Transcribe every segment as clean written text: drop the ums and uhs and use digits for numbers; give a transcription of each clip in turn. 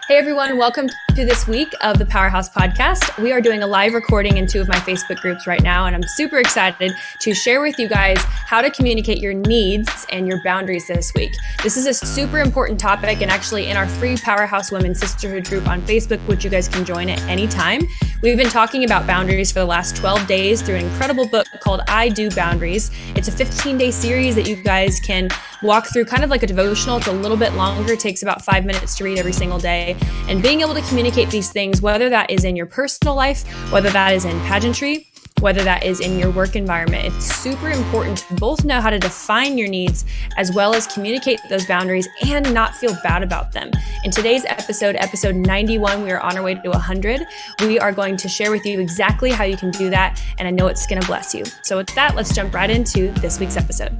Hey everyone, welcome to this week of the Powerhouse Podcast. We are doing a live recording in two of my Facebook groups right now, and I'm super excited to share with you guys how to communicate your needs and your boundaries this week. This is a super important topic, and actually in our free Powerhouse Women Sisterhood group on Facebook, which you guys can join at any time, we've been talking about boundaries for the last 12 days through an incredible book called I Do Boundaries. It's a 15-day series that you guys can walk through, kind of like a devotional. It's a little bit longer. It takes about 5 minutes to read every single day. And being able to communicate these things, whether that is in your personal life, whether that is in pageantry, whether that is in your work environment, it's super important to both know how to define your needs as well as communicate those boundaries and not feel bad about them. In today's episode 91, we are on our way to 100. We are going to share with you exactly how you can do that, and I know it's going to bless you. So with that, let's jump right into this week's episode.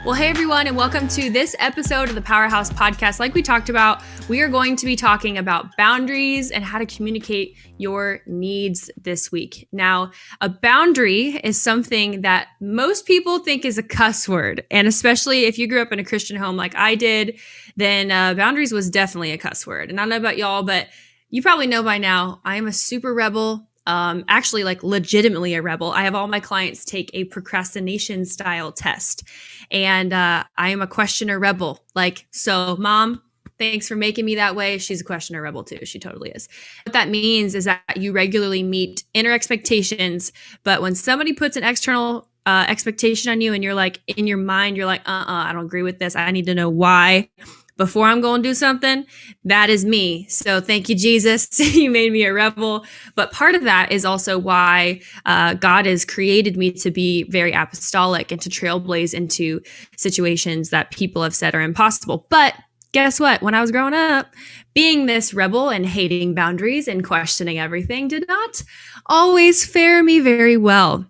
Well, hey everyone, and welcome to this episode of the Powerhouse Podcast. Like we talked about, we are going to be talking about boundaries and how to communicate your needs this week. Now, a boundary is something that most people think is a cuss word. And especially if you grew up in a Christian home like I did, then boundaries was definitely a cuss word. And I don't know about y'all, but you probably know by now, I am a super rebel. Actually, like legitimately a rebel. I have all my clients take a procrastination style test, and I am a questioner rebel. Like, so mom, thanks for making me that way. She's a questioner rebel too. She totally is. What that means is that you regularly meet inner expectations, but when somebody puts an external expectation on you and you're like, in your mind, you're like, I don't agree with this. I need to know why before I'm going to do something. That is me. So thank you, Jesus. You made me a rebel. But part of that is also why God has created me to be very apostolic and to trailblaze into situations that people have said are impossible. But guess what? When I was growing up, being this rebel and hating boundaries and questioning everything did not always fare me very well.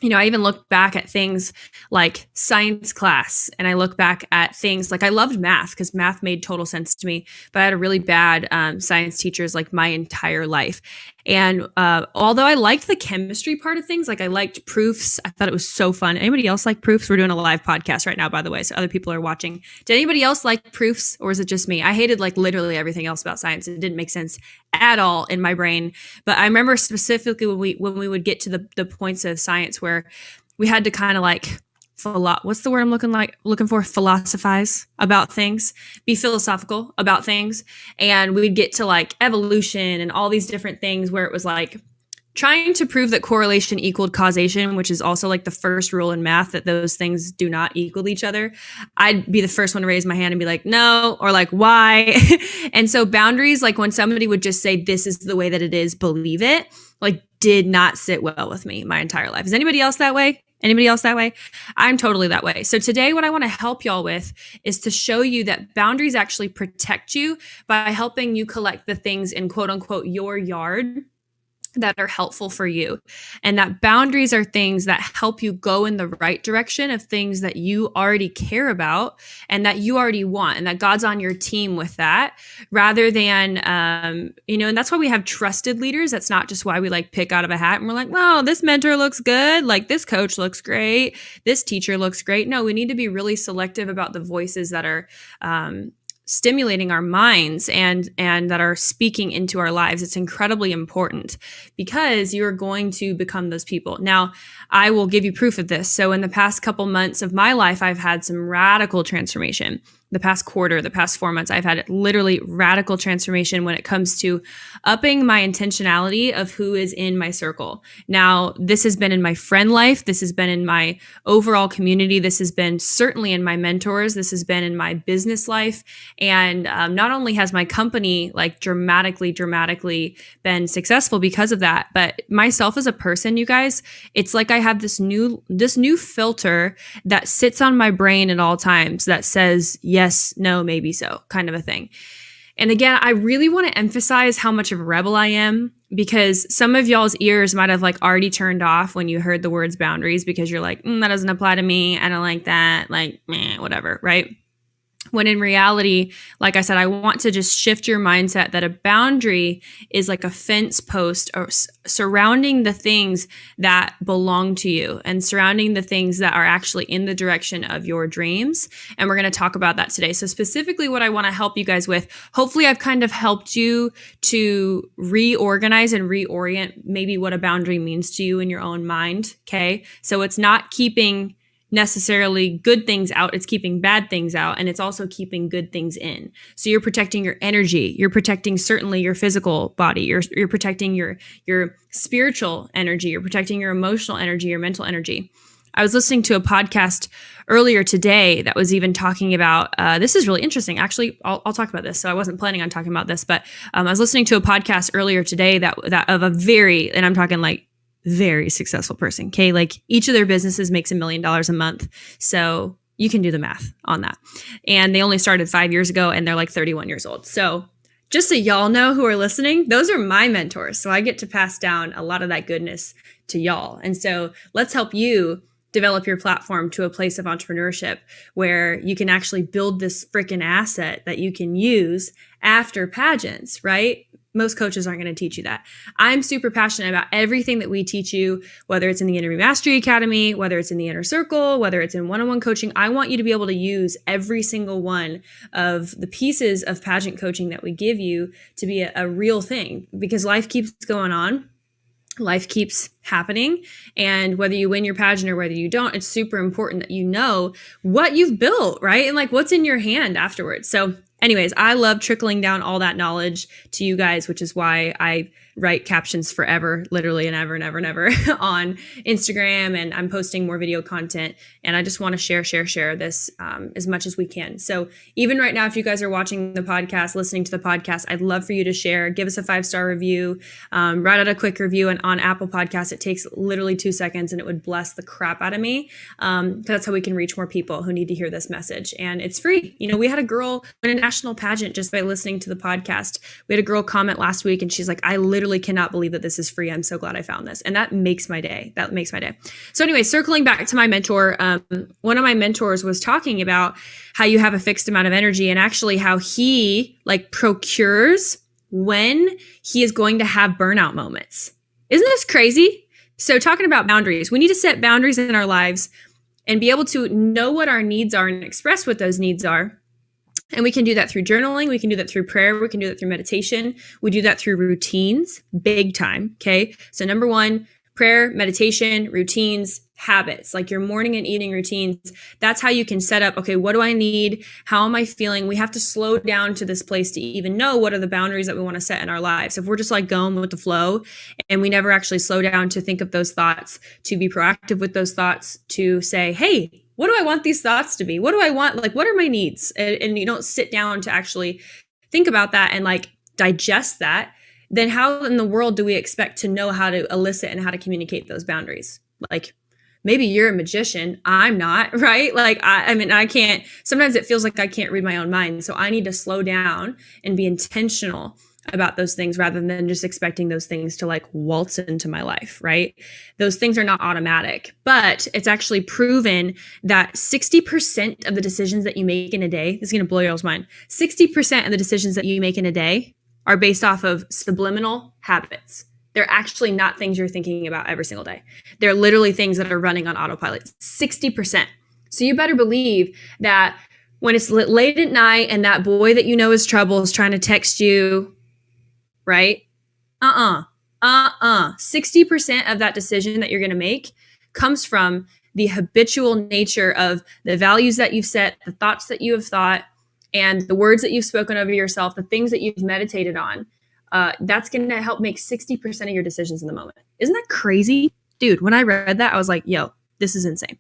You know, I even look back at things like science class, and I look back at things like I loved math because math made total sense to me, but I had a really bad science teachers like my entire life. And although I liked the chemistry part of things, like I liked proofs, I thought it was so fun. Anybody else like proofs? We're doing a live podcast right now, by the way, so other people are watching. Did anybody else like proofs, or is it just me? I hated like literally everything else about science. It didn't make sense at all in my brain. But I remember specifically when we would get to the points of science where we had to kind of like what's the word I'm looking for? Philosophize about things, be philosophical about things. And we'd get to like evolution and all these different things where it was like trying to prove that correlation equaled causation, which is also like the first rule in math, that those things do not equal each other. I'd be the first one to raise my hand and be like, no, or like, why? And so boundaries, like when somebody would just say, this is the way that it is, believe it, like did not sit well with me my entire life. Is anybody else that way? Anybody else that way? I'm totally that way. So today, what I want to help y'all with is to show you that boundaries actually protect you by helping you collect the things in quote unquote your yard that are helpful for you. And that boundaries are things that help you go in the right direction of things that you already care about and that you already want, and that God's on your team with that, rather than, and that's why we have trusted leaders. That's not just why we like pick out of a hat and we're like, well, this mentor looks good. Like this coach looks great. This teacher looks great. No, we need to be really selective about the voices that are, stimulating our minds and that are speaking into our lives. It's incredibly important because you're going to become those people. Now, I will give you proof of this. So in the past couple months of my life, I've had some radical transformation. The past quarter, the past 4 months, I've had literally radical transformation when it comes to upping my intentionality of who is in my circle. Now, this has been in my friend life. This has been in my overall community. This has been certainly in my mentors. This has been in my business life. And not only has my company like dramatically been successful because of that, but myself as a person, you guys, it's like I have this new filter that sits on my brain at all times that says, yes, no, maybe so, kind of a thing. And again, I really want to emphasize how much of a rebel I am, because some of y'all's ears might have like already turned off when you heard the words boundaries, because you're like, that doesn't apply to me. I don't like that. Like, whatever. Right. When in reality, like I said, I want to just shift your mindset that a boundary is like a fence post or surrounding the things that belong to you and surrounding the things that are actually in the direction of your dreams. And we're going to talk about that today. So specifically what I want to help you guys with, hopefully I've kind of helped you to reorganize and reorient maybe what a boundary means to you in your own mind. Okay. So it's not keeping necessarily good things out, it's keeping bad things out, and it's also keeping good things in. So you're protecting your energy, you're protecting certainly your physical body, you're protecting your spiritual energy, you're protecting your emotional energy, your mental energy. I was listening to a podcast earlier today that was even talking about, this is really interesting. Actually, I'll talk about this. So I wasn't planning on talking about this, but I was listening to a podcast earlier today that of a very, and I'm talking like very successful person. Okay. Like each of their businesses makes $1 million a month. So you can do the math on that. And they only started 5 years ago and they're like 31 years old. So just so y'all know who are listening, those are my mentors. So I get to pass down a lot of that goodness to y'all. And so let's help you develop your platform to a place of entrepreneurship where you can actually build this freaking asset that you can use after pageants, right? Most coaches aren't going to teach you that. I'm super passionate about everything that we teach you, whether it's in the Interview Mastery Academy, whether it's in the Inner Circle, whether it's in one-on-one coaching. I want you to be able to use every single one of the pieces of pageant coaching that we give you to be a real thing, because life keeps going on. Life keeps happening. And whether you win your pageant or whether you don't, it's super important that you know what you've built, right? And like what's in your hand afterwards. So anyways, I love trickling down all that knowledge to you guys, which is why I write captions forever, literally and ever on Instagram. And I'm posting more video content. And I just want to share this as much as we can. So even right now, if you guys are watching the podcast, listening to the podcast, I'd love for you to share, give us a 5-star review, write out a quick review. And on Apple Podcasts, it takes literally 2 seconds and it would bless the crap out of me. That's how we can reach more people who need to hear this message. And it's free. You know, we had a girl win a national pageant just by listening to the podcast. We had a girl comment last week and she's like, I literally cannot believe that this is free. I'm so glad I found this. And that makes my day. So anyway, circling back to my mentor, one of my mentors was talking about how you have a fixed amount of energy and actually how he like procures when he is going to have burnout moments. Isn't this crazy? So talking about boundaries, we need to set boundaries in our lives and be able to know what our needs are and express what those needs are. And we can do that through journaling. We can do that through prayer. We can do that through meditation. We do that through routines, big time. Okay. So number 1, prayer, meditation, routines, habits, like your morning and evening routines. That's how you can set up, okay, what do I need? How am I feeling? We have to slow down to this place to even know what are the boundaries that we want to set in our lives. If we're just like going with the flow and we never actually slow down to think of those thoughts, to be proactive with those thoughts, to say, hey, what do I want these thoughts to be? What do I want? Like, what are my needs? And you don't sit down to actually think about that and like digest that. Then how in the world do we expect to know how to elicit and how to communicate those boundaries? Like maybe you're a magician. I'm not, right? Like, I mean, I can't, sometimes it feels like I can't read my own mind. So I need to slow down and be intentional about those things rather than just expecting those things to like waltz into my life, right? Those things are not automatic, but it's actually proven that 60% of the decisions that you make in a day, this is going to blow y'all's mind, 60% of the decisions that you make in a day are based off of subliminal habits. They're actually not things you're thinking about every single day. They're literally things that are running on autopilot, 60%. So you better believe that when it's late at night and that boy that you know is trouble is trying to text you, right? 60% of that decision that you're going to make comes from the habitual nature of the values that you've set, the thoughts that you have thought, and the words that you've spoken over yourself, the things that you've meditated on. That's going to help make 60% of your decisions in the moment. Isn't that crazy? Dude, when I read that, I was like, yo, this is insane.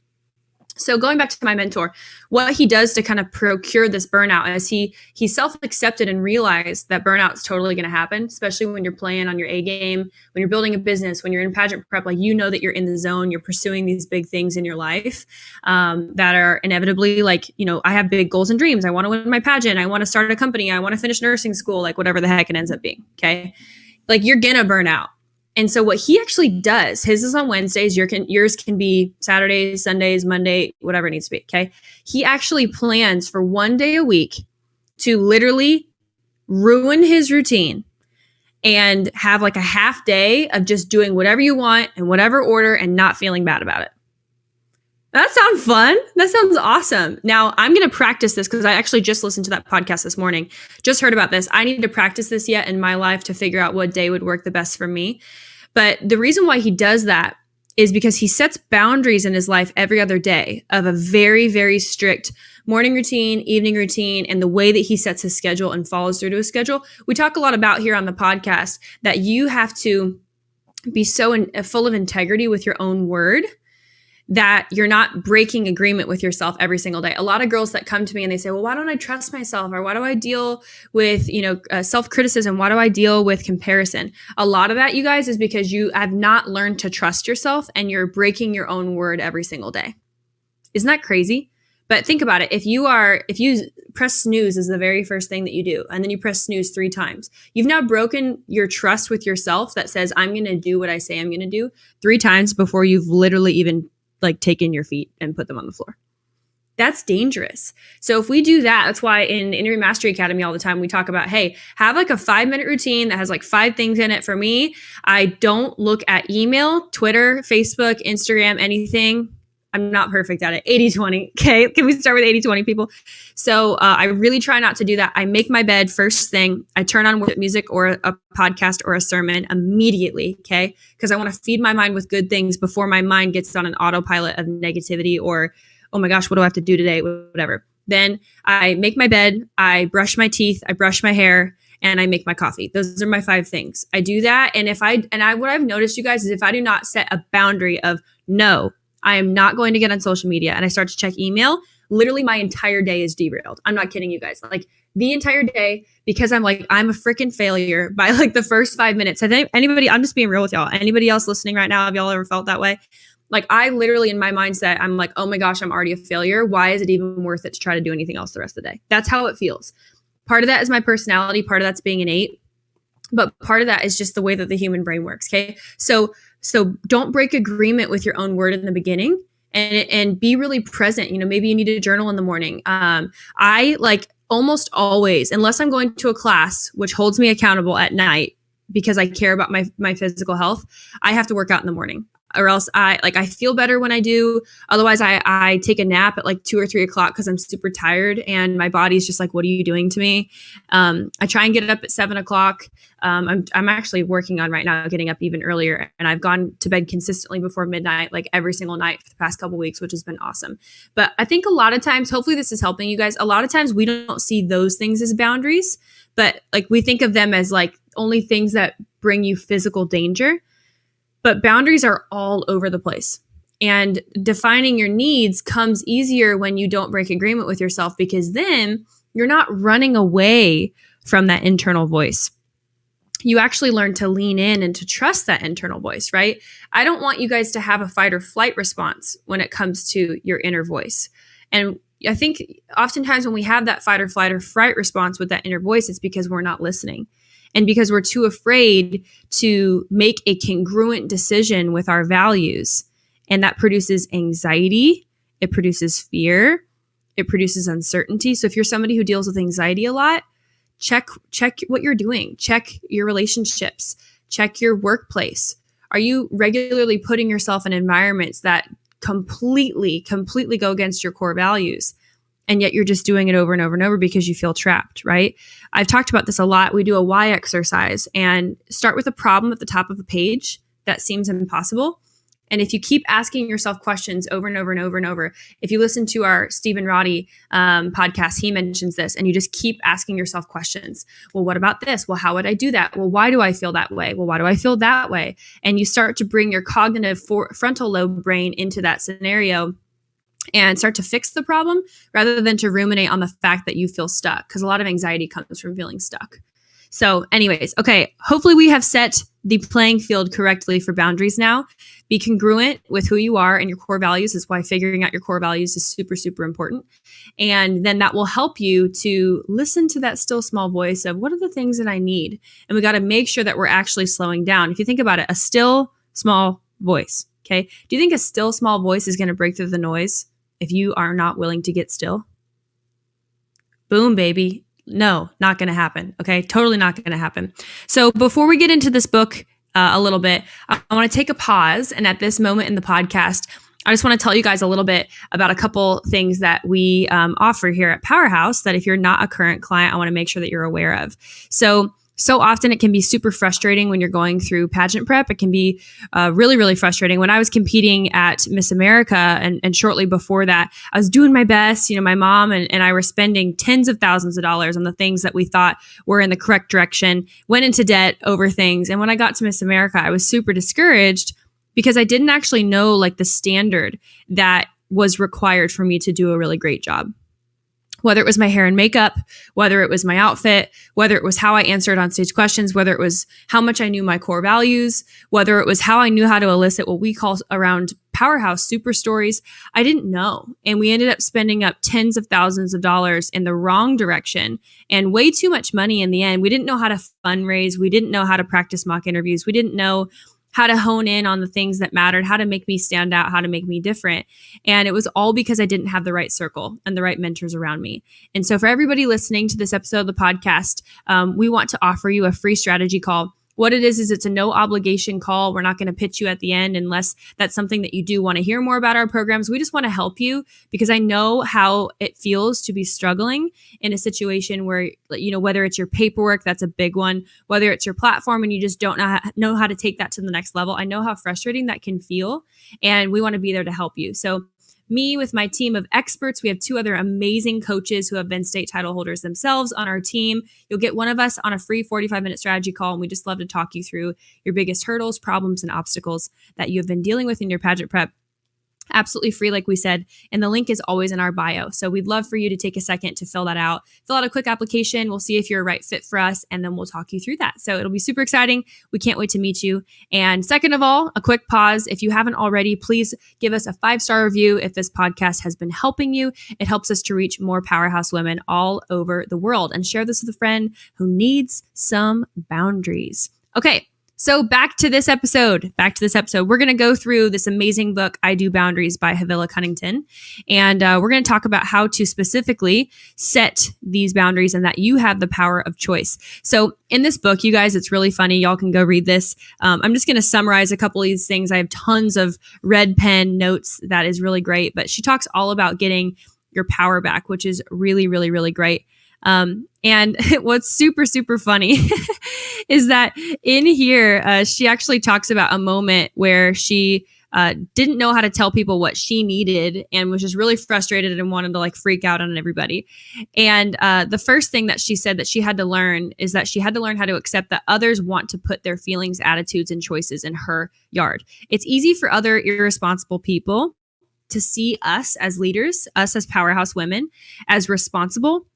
So going back to my mentor, what he does to kind of procure this burnout is he self-accepted and realized that burnout is totally going to happen, especially when you're playing on your A game, when you're building a business, when you're in pageant prep, like you know that you're in the zone, you're pursuing these big things in your life that are inevitably like, you know, I have big goals and dreams. I want to win my pageant. I want to start a company. I want to finish nursing school, like whatever the heck it ends up being. Okay. Like you're going to burn out. And so what he actually does, his is on Wednesdays, yours can be Saturdays, Sundays, Monday, whatever it needs to be, okay? He actually plans for one day a week to literally ruin his routine and have like a half day of just doing whatever you want in whatever order and not feeling bad about it. That sounds fun. That sounds awesome. Now, I'm going to practice this because I actually just listened to that podcast this morning. Just heard about this. I need to practice this yet in my life to figure out what day would work the best for me. But the reason why he does that is because he sets boundaries in his life every other day of a very, very strict morning routine, evening routine, and the way that he sets his schedule and follows through to his schedule. We talk a lot about here on the podcast that you have to be so full of integrity with your own word that you're not breaking agreement with yourself every single day. A lot of girls that come to me and they say, well, why don't I trust myself? Or why do I deal with, self-criticism? Why do I deal with comparison? A lot of that, you guys, is because you have not learned to trust yourself and you're breaking your own word every single day. Isn't that crazy? But think about it. If you press snooze is the very first thing that you do, and then you press snooze 3 times, you've now broken your trust with yourself that says, I'm going to do what I say I'm going to do 3 times before you've literally even taken your feet and put them on the floor. That's dangerous. So if we do that, that's why in Interview Mastery Academy all the time, we talk about, hey, have like a 5-minute routine that has 5 things in it. For me, I don't look at email, Twitter, Facebook, Instagram, anything. I'm not perfect at it. 80-20. Okay. Can we start with 80-20 people? So I really try not to do that. I make my bed first thing. I turn on worship music or a podcast or a sermon immediately. Okay. Because I want to feed my mind with good things before my mind gets on an autopilot of negativity or, oh my gosh, what do I have to do today? Whatever. Then I make my bed. I brush my teeth. I brush my hair. And I make my coffee. Those are my 5 things. I do that. And what I've noticed, you guys, is if I do not set a boundary of no, I am not going to get on social media, and I start to check email, literally my entire day is derailed. I'm not kidding you guys. The entire day, because I'm a freaking failure by the first 5 minutes. I think I'm just being real with y'all. Anybody else listening right now, have y'all ever felt that way? I literally, in my mindset, I'm like, oh my gosh, I'm already a failure. Why is it even worth it to try to do anything else the rest of the day? That's how it feels. Part of that is my personality. Part of that's being innate. But part of that is just the way that the human brain works. Okay. So don't break agreement with your own word in the beginning and be really present. Maybe you need to journal in the morning. I almost always, unless I'm going to a class, which holds me accountable at night because I care about my physical health, I have to work out in the morning. Or else I feel better when I do. Otherwise, I take a nap at 2 or 3 o'clock because I'm super tired and my body's just what are you doing to me? I try and get up at 7 o'clock. I'm actually working on right now getting up even earlier, and I've gone to bed consistently before midnight, every single night for the past couple weeks, which has been awesome. But I think a lot of times, hopefully this is helping you guys. A lot of times we don't see those things as boundaries, but we think of them as only things that bring you physical danger. But boundaries are all over the place. And defining your needs comes easier when you don't break agreement with yourself, because then you're not running away from that internal voice. You actually learn to lean in and to trust that internal voice, right? I don't want you guys to have a fight or flight response when it comes to your inner voice. And I think oftentimes when we have that fight or flight or fright response with that inner voice, it's because we're not listening. And because we're too afraid to make a congruent decision with our values. And that produces anxiety. It produces fear. It produces uncertainty. So if you're somebody who deals with anxiety a lot, check what you're doing. Check your relationships. Check your workplace. Are you regularly putting yourself in environments that completely go against your core values? And yet you're just doing it over and over and over because you feel trapped, right? I've talked about this a lot. We do a why exercise and start with a problem at the top of a page that seems impossible. And if you keep asking yourself questions over and over and over and over, if you listen to our Stephen Roddy podcast, he mentions this, and you just keep asking yourself questions. Well, what about this? Well, how would I do that? Well, why do I feel that way? Well, why do I feel that way? And you start to bring your cognitive frontal lobe brain into that scenario and start to fix the problem rather than to ruminate on the fact that you feel stuck, because a lot of anxiety comes from feeling stuck. So anyways, okay, hopefully we have set the playing field correctly for boundaries now. Be congruent with who you are and your core values is why figuring out your core values is super, super important. And then that will help you to listen to that still small voice of what are the things that I need? And we got to make sure that we're actually slowing down. If you think about it, a still small voice, okay? Do you think a still small voice is going to break through the noise if you are not willing to get still? Boom, baby. No, not going to happen. Okay. Totally not going to happen. So before we get into this book a little bit, I want to take a pause. And at this moment in the podcast, I just want to tell you guys a little bit about a couple things that we offer here at Powerhouse that if you're not a current client, I want to make sure that you're aware of. So often it can be super frustrating when you're going through pageant prep. It can be really, really frustrating. When I was competing at Miss America and shortly before that, I was doing my best. You know, my mom and I were spending tens of thousands of dollars on the things that we thought were in the correct direction, went into debt over things. And when I got to Miss America, I was super discouraged because I didn't actually know like the standard that was required for me to do a really great job. Whether it was my hair and makeup, whether it was my outfit, whether it was how I answered on stage questions, whether it was how much I knew my core values, whether it was how I knew how to elicit what we call around Powerhouse super stories, I didn't know. And we ended up spending up tens of thousands of dollars in the wrong direction and way too much money in the end. We didn't know how to fundraise. We didn't know how to practice mock interviews. We didn't know how to hone in on the things that mattered, how to make me stand out, how to make me different. And it was all because I didn't have the right circle and the right mentors around me. And so for everybody listening to this episode of the podcast, we want to offer you a free strategy call. What it is it's a no obligation call. We're not going to pitch you at the end unless that's something that you do want to hear more about our programs. We just want to help you because I know how it feels to be struggling in a situation where, you know, whether it's your paperwork, that's a big one, whether it's your platform and you just don't know how to take that to the next level. I know how frustrating that can feel, and we want to be there to help you. So me with my team of experts, we have 2 other amazing coaches who have been state title holders themselves on our team. You'll get one of us on a free 45-minute strategy call, and we just love to talk you through your biggest hurdles, problems, and obstacles that you have been dealing with in your pageant prep. Absolutely free, like we said, and the link is always in our bio. So we'd love for you to take a second to fill that out. Fill out a quick application. We'll see if you're a right fit for us, and then we'll talk you through that. So it'll be super exciting. We can't wait to meet you. And second of all, a quick pause. If you haven't already, please give us a 5-star review if this podcast has been helping you. It helps us to reach more powerhouse women all over the world. And share this with a friend who needs some boundaries. Okay. So back to this episode. We're going to go through this amazing book, I Do Boundaries by Havilah Cunnington. And we're going to talk about how to specifically set these boundaries and that you have the power of choice. So in this book, you guys, it's really funny. Y'all can go read this. I'm just going to summarize a couple of these things. I have tons of red pen notes that is really great. But she talks all about getting your power back, which is really, really, really great. And what's super, super funny is that in here, she actually talks about a moment where she didn't know how to tell people what she needed and was just really frustrated and wanted to like freak out on everybody. And the first thing that she said that she had to learn is that she had to learn how to accept that others want to put their feelings, attitudes, and choices in her yard. It's easy for other irresponsible people to see us as leaders, us as powerhouse women, as responsible,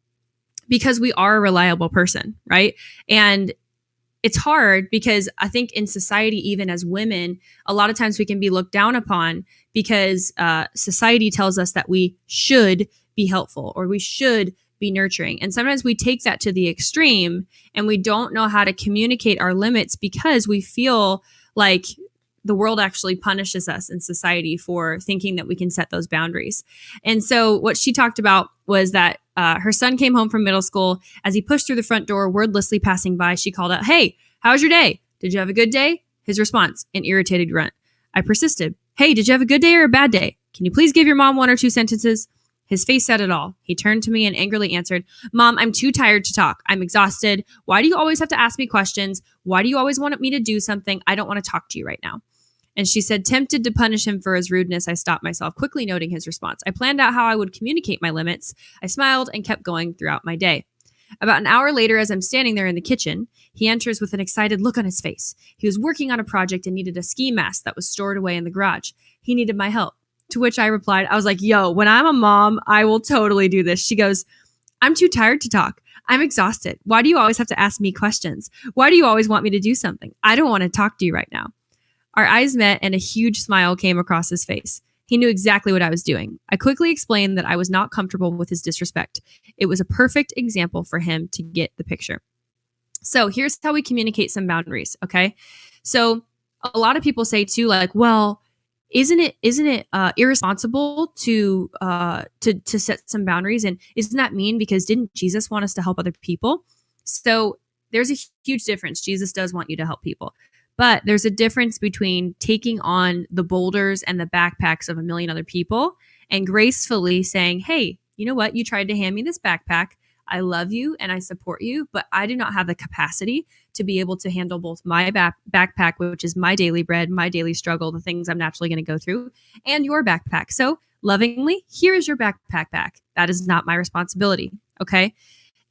because we are a reliable person, right? And it's hard because I think in society, even as women, a lot of times we can be looked down upon because society tells us that we should be helpful or we should be nurturing. And sometimes we take that to the extreme and we don't know how to communicate our limits because we feel like the world actually punishes us in society for thinking that we can set those boundaries. And so what she talked about was that her son came home from middle school. As he pushed through the front door, wordlessly passing by, she called out, "Hey, how was your day? Did you have a good day?" His response, an irritated grunt. I persisted. "Hey, did you have a good day or a bad day? Can you please give your mom 1 or 2 sentences?" His face said it all. He turned to me and angrily answered, "Mom, I'm too tired to talk. I'm exhausted. Why do you always have to ask me questions? Why do you always want me to do something? I don't want to talk to you right now." And she said, tempted to punish him for his rudeness, I stopped myself, quickly noting his response. I planned out how I would communicate my limits. I smiled and kept going throughout my day. About an hour later, as I'm standing there in the kitchen, he enters with an excited look on his face. He was working on a project and needed a ski mask that was stored away in the garage. He needed my help. To which I replied, I was like, yo, when I'm a mom, I will totally do this. She goes, I'm too tired to talk. I'm exhausted. Why do you always have to ask me questions? Why do you always want me to do something? I don't want to talk to you right now. Our eyes met and a huge smile came across his face. He knew exactly what I was doing. I quickly explained that I was not comfortable with his disrespect. It was a perfect example for him to get the picture. So here's how we communicate some boundaries, okay? So a lot of people say too, like, well, isn't it irresponsible to set some boundaries? And isn't that mean? Because didn't Jesus want us to help other people? So there's a huge difference. Jesus does want you to help people. But there's a difference between taking on the boulders and the backpacks of a million other people and gracefully saying, hey, you know what? You tried to hand me this backpack. I love you and I support you, but I do not have the capacity to be able to handle both my backpack, which is my daily bread, my daily struggle, the things I'm naturally going to go through, and your backpack. So lovingly, here is your backpack back. That is not my responsibility. Okay.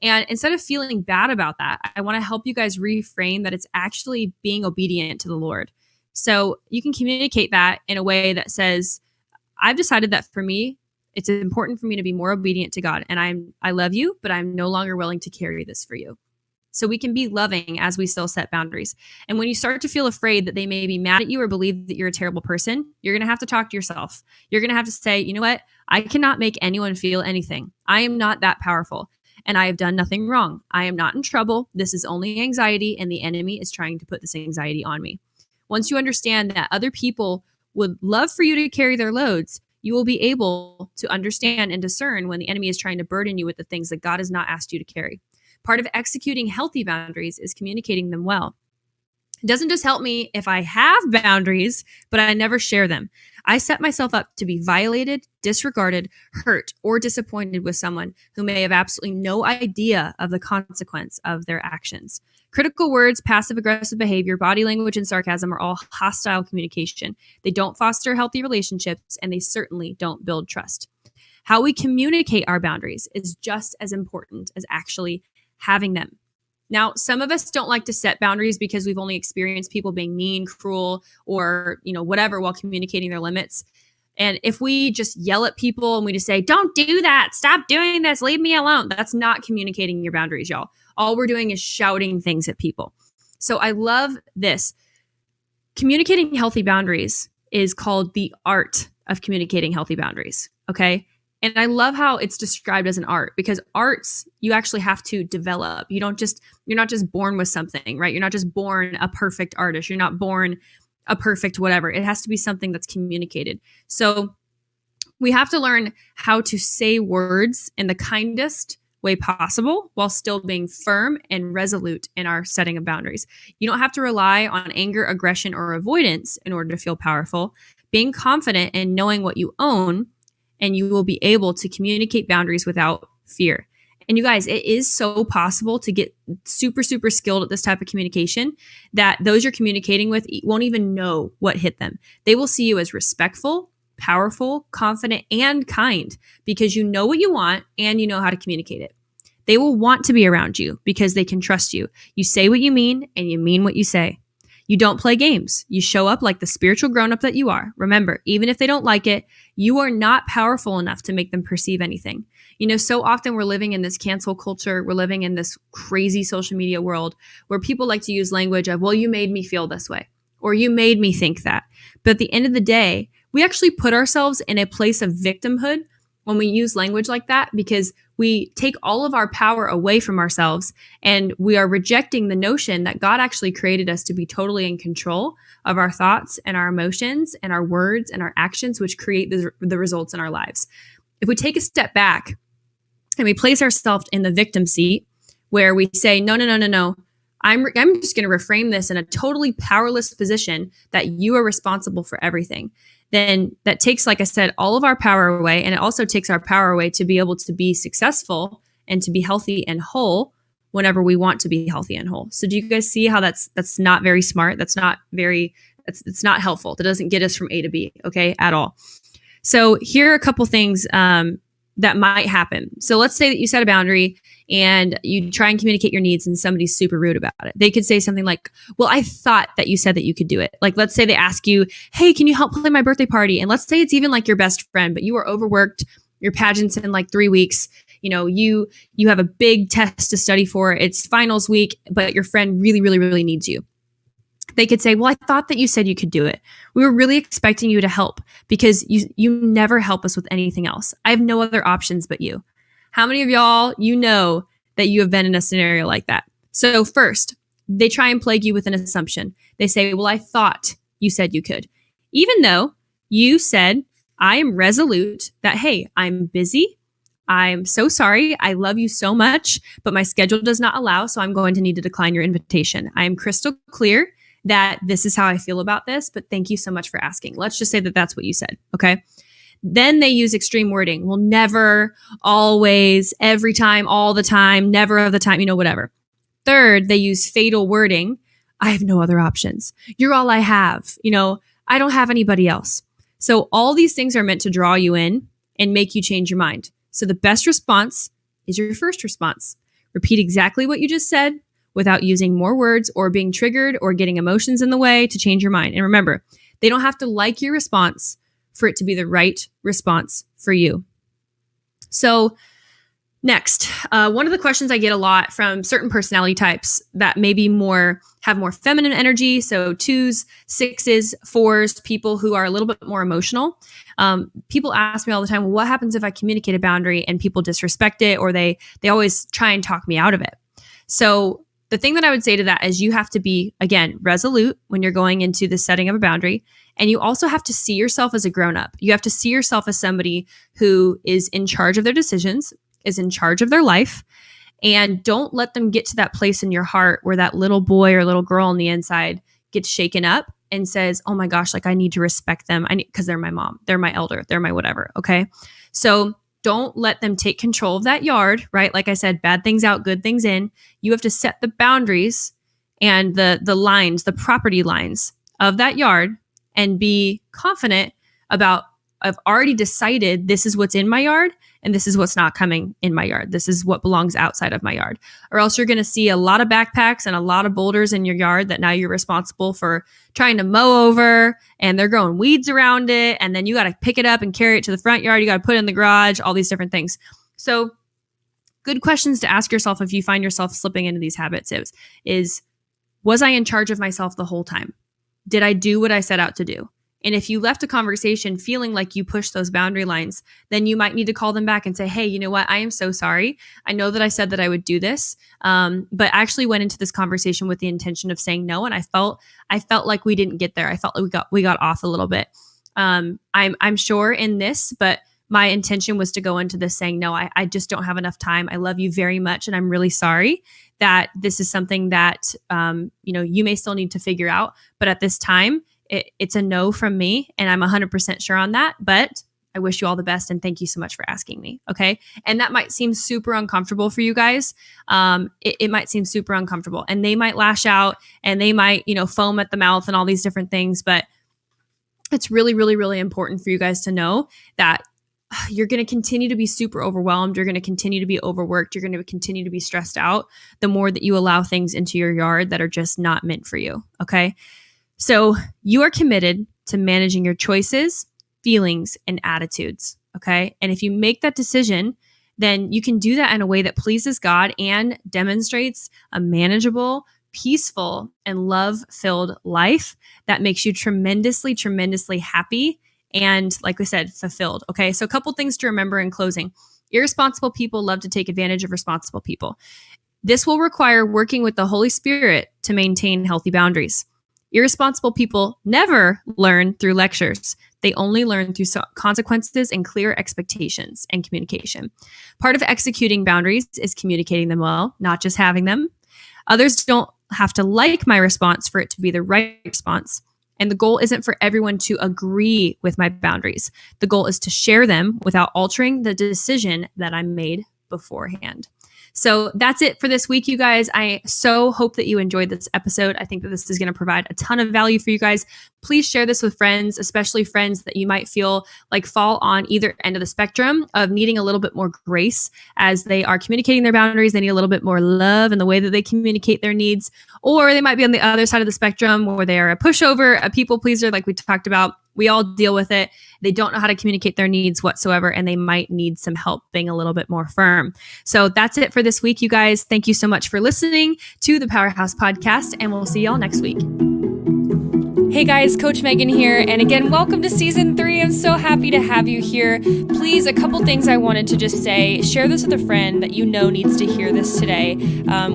And instead of feeling bad about that, I want to help you guys reframe that it's actually being obedient to the Lord. So you can communicate that in a way that says, I've decided that for me, it's important for me to be more obedient to God. And I love you, but I'm no longer willing to carry this for you. So we can be loving as we still set boundaries. And when you start to feel afraid that they may be mad at you or believe that you're a terrible person, you're going to have to talk to yourself. You're going to have to say, you know what? I cannot make anyone feel anything. I am not that powerful. And I have done nothing wrong. I am not in trouble. This is only anxiety, and the enemy is trying to put this anxiety on me. Once you understand that other people would love for you to carry their loads, you will be able to understand and discern when the enemy is trying to burden you with the things that God has not asked you to carry. Part of executing healthy boundaries is communicating them well. It doesn't just help me if I have boundaries, but I never share them. I set myself up to be violated, disregarded, hurt, or disappointed with someone who may have absolutely no idea of the consequence of their actions. Critical words, passive-aggressive behavior, body language, and sarcasm are all hostile communication. They don't foster healthy relationships, and they certainly don't build trust. How we communicate our boundaries is just as important as actually having them. Now, some of us don't like to set boundaries because we've only experienced people being mean, cruel, or, whatever while communicating their limits. And if we just yell at people and we just say, don't do that, stop doing this, leave me alone, that's not communicating your boundaries, y'all. All we're doing is shouting things at people. So I love this. Communicating healthy boundaries is called the art of communicating healthy boundaries. Okay. And I love how it's described as an art, because arts, you actually have to develop. You're not just born with something, right? You're not just born a perfect artist. You're not born a perfect whatever. It has to be something that's communicated. So we have to learn how to say words in the kindest way possible while still being firm and resolute in our setting of boundaries. You don't have to rely on anger, aggression, or avoidance in order to feel powerful. Being confident and knowing what you own, and you will be able to communicate boundaries without fear. And you guys, it is so possible to get super, super skilled at this type of communication that those you're communicating with won't even know what hit them. They will see you as respectful, powerful, confident, and kind because you know what you want and you know how to communicate it. They will want to be around you because they can trust you. You say what you mean and you mean what you say. You don't play games. You show up like the spiritual grown-up that you are. Remember, even if they don't like it, you are not powerful enough to make them perceive anything. So often we're living in this cancel culture. We're living in this crazy social media world where people like to use language of, well, you made me feel this way, or you made me think that. But at the end of the day, we actually put ourselves in a place of victimhood when we use language like that, because we take all of our power away from ourselves and we are rejecting the notion that God actually created us to be totally in control of our thoughts and our emotions and our words and our actions, which create the results in our lives. If we take a step back and we place ourselves in the victim seat where we say, no, I'm just going to reframe this in a totally powerless position that you are responsible for everything. Then that takes, like I said, all of our power away. And it also takes our power away to be able to be successful and to be healthy and whole whenever we want to be healthy and whole. So do you guys see how that's not very smart? It's not helpful. That doesn't get us from A to B, okay, at all. So here are a couple things that might happen. So let's say that you set a boundary and you try and communicate your needs and somebody's super rude about it. They could say something like, well, I thought that you said that you could do it. Like, let's say they ask you, hey, can you help plan my birthday party? And let's say it's even like your best friend, but you are overworked, your pageant's in like 3 weeks, you have a big test to study for, it's finals week, but your friend really, really, really needs you. They could say, well, I thought that you said you could do it. We were really expecting you to help because you never help us with anything else. I have no other options but you. How many of y'all, know that you have been in a scenario like that? So first, they try and plague you with an assumption. They say, well, I thought you said you could. Even though you said, I am resolute that, hey, I'm busy. I'm so sorry. I love you so much, but my schedule does not allow, so I'm going to need to decline your invitation. I am crystal clear that this is how I feel about this, but thank you so much for asking. Let's just say that that's what you said, okay? Then they use extreme wording. Well, never, always, every time, all the time, never of the time, whatever. Third, they use fatal wording. I have no other options. You're all I have. I don't have anybody else. So all these things are meant to draw you in and make you change your mind. So the best response is your first response. Repeat exactly what you just said without using more words or being triggered or getting emotions in the way to change your mind. And remember, they don't have to like your response for it to be the right response for you. So next, one of the questions I get a lot from certain personality types that maybe have more feminine energy, so 2s, 6s, 4s, people who are a little bit more emotional. People ask me all the time, well, what happens if I communicate a boundary and people disrespect it, or they always try and talk me out of it? So the thing that I would say to that is you have to be, again, resolute when you're going into the setting of a boundary. And you also have to see yourself as a grown-up. You have to see yourself as somebody who is in charge of their decisions, is in charge of their life, and don't let them get to that place in your heart where that little boy or little girl on the inside gets shaken up and says, oh my gosh, I need to respect them because they're my mom, they're my elder, they're my whatever, okay? So don't let them take control of that yard, right? Like I said, bad things out, good things in. You have to set the boundaries and the lines, the property lines of that yard, and be confident about, I've already decided this is what's in my yard and this is what's not coming in my yard. This is what belongs outside of my yard. Or else you're going to see a lot of backpacks and a lot of boulders in your yard that now you're responsible for trying to mow over, and they're growing weeds around it. And then you got to pick it up and carry it to the front yard. You got to put it in the garage, all these different things. So good questions to ask yourself if you find yourself slipping into these habits is, was I in charge of myself the whole time? Did I do what I set out to do? And if you left a conversation feeling like you pushed those boundary lines, then you might need to call them back and say, hey, you know what? I am so sorry. I know that I said that I would do this, but I actually went into this conversation with the intention of saying no. And I felt like we didn't get there. I felt like we got off a little bit. I'm sure in this, but my intention was to go into this saying, no, I just don't have enough time. I love you very much. And I'm really sorry that this is something that, you may still need to figure out. But at this time, it's a no from me, and I'm 100% sure on that, but I wish you all the best, and thank you so much for asking me, okay? And that might seem super uncomfortable for you guys. It might seem super uncomfortable, and they might lash out, and they might, foam at the mouth and all these different things, but it's really, really, really important for you guys to know that you're going to continue to be super overwhelmed. You're going to continue to be overworked. You're going to continue to be stressed out the more that you allow things into your yard that are just not meant for you, okay? So you are committed to managing your choices, feelings, and attitudes, okay? And if you make that decision, then you can do that in a way that pleases God and demonstrates a manageable, peaceful, and love-filled life that makes you tremendously, tremendously happy and, like we said, fulfilled, okay? So a couple things to remember in closing. Irresponsible people love to take advantage of responsible people. This will require working with the Holy Spirit to maintain healthy boundaries. Irresponsible people never learn through lectures. They only learn through consequences and clear expectations and communication. Part of executing boundaries is communicating them well, not just having them. Others don't have to like my response for it to be the right response. And the goal isn't for everyone to agree with my boundaries. The goal is to share them without altering the decision that I made beforehand. So that's it for this week, you guys. I so hope that you enjoyed this episode. I think that this is going to provide a ton of value for you guys. Please share this with friends, especially friends that you might feel like fall on either end of the spectrum of needing a little bit more grace as they are communicating their boundaries. They need a little bit more love in the way that they communicate their needs. Or they might be on the other side of the spectrum where they are a pushover, a people pleaser, like we talked about. We all deal with it. They don't know how to communicate their needs whatsoever, and they might need some help being a little bit more firm. So that's it for this week, you guys. Thank you so much for listening to the Powerhouse Podcast, and we'll see y'all next week. Hey guys, Coach Megan here. And again, welcome to season 3. I'm so happy to have you here. Please, a couple things I wanted to just say. Share this with a friend that you know needs to hear this today.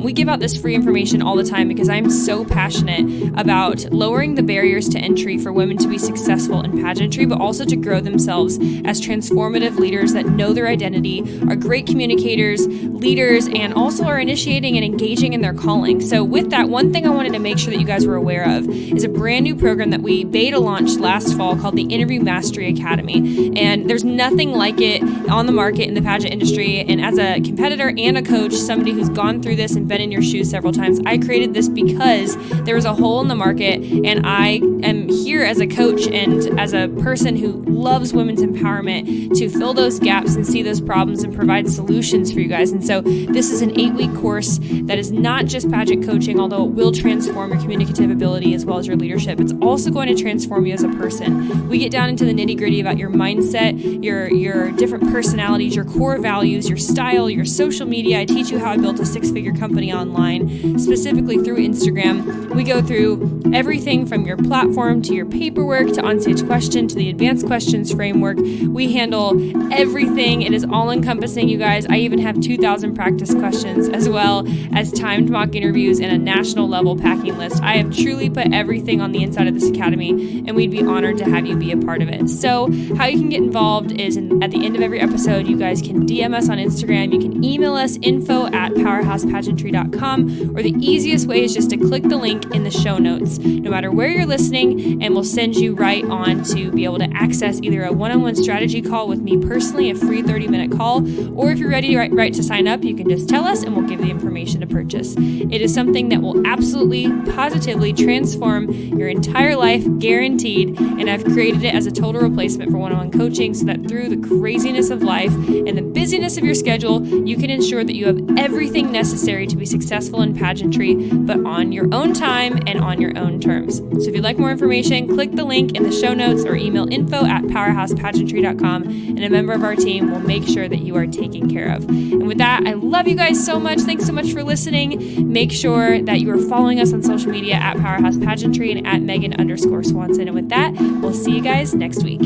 We give out this free information all the time because I'm so passionate about lowering the barriers to entry for women to be successful in pageantry, but also to grow themselves as transformative leaders that know their identity, are great communicators, leaders, and also are initiating and engaging in their calling. So with that, one thing I wanted to make sure that you guys were aware of is a brand new program that we beta launched last fall called the Interview Mastery Academy. And there's nothing like it on the market in the pageant industry. And as a competitor and a coach, somebody who's gone through this and been in your shoes several times, I created this because there was a hole in the market, and I am here as a coach and as a person who loves women's empowerment to fill those gaps and see those problems and provide solutions for you guys. And so this is an 8-week course that is not just pageant coaching, although it will transform your communicative ability as well as your leadership. It's also going to transform you as a person. We get down into the nitty-gritty about your mindset, your different personalities, your core values, your style, your social media. I teach you how I built a 6-figure company online, specifically through Instagram. We go through everything from your platform to your paperwork to onstage question to the advanced questions framework. We handle everything. It is all-encompassing, you guys. I even have 2,000 practice questions as well as timed mock interviews and a national level packing list. I have truly put everything on the inside of this academy, and we'd be honored to have you be a part of it. So how you can get involved is at the end of every episode, you guys can DM us on Instagram. You can email us info@powerhousepageantry.com, or the easiest way is just to click the link in the show notes, no matter where you're listening, and we'll send you right on to be able to access either a one-on-one strategy call with me personally, a free 30-minute call, or if you're ready right to sign up, you can just tell us and we'll give you the information to purchase. It is something that will absolutely, positively transform your entire life, guaranteed, and I've created it as a total replacement for one-on-one coaching so that through the craziness of life and the busyness of your schedule, you can ensure that you have everything necessary to be successful in pageantry, but on your own time and on your own terms. So if you'd like more information, click the link in the show notes or email info@powerhousepageantry.com, and a member of our team will make sure that you are taken care of. And with that, I love you guys so much. Thanks so much for listening. Make sure that you are following us on social media at Powerhouse Pageantry and at Megan_Swanson. And with that, we'll see you guys next week.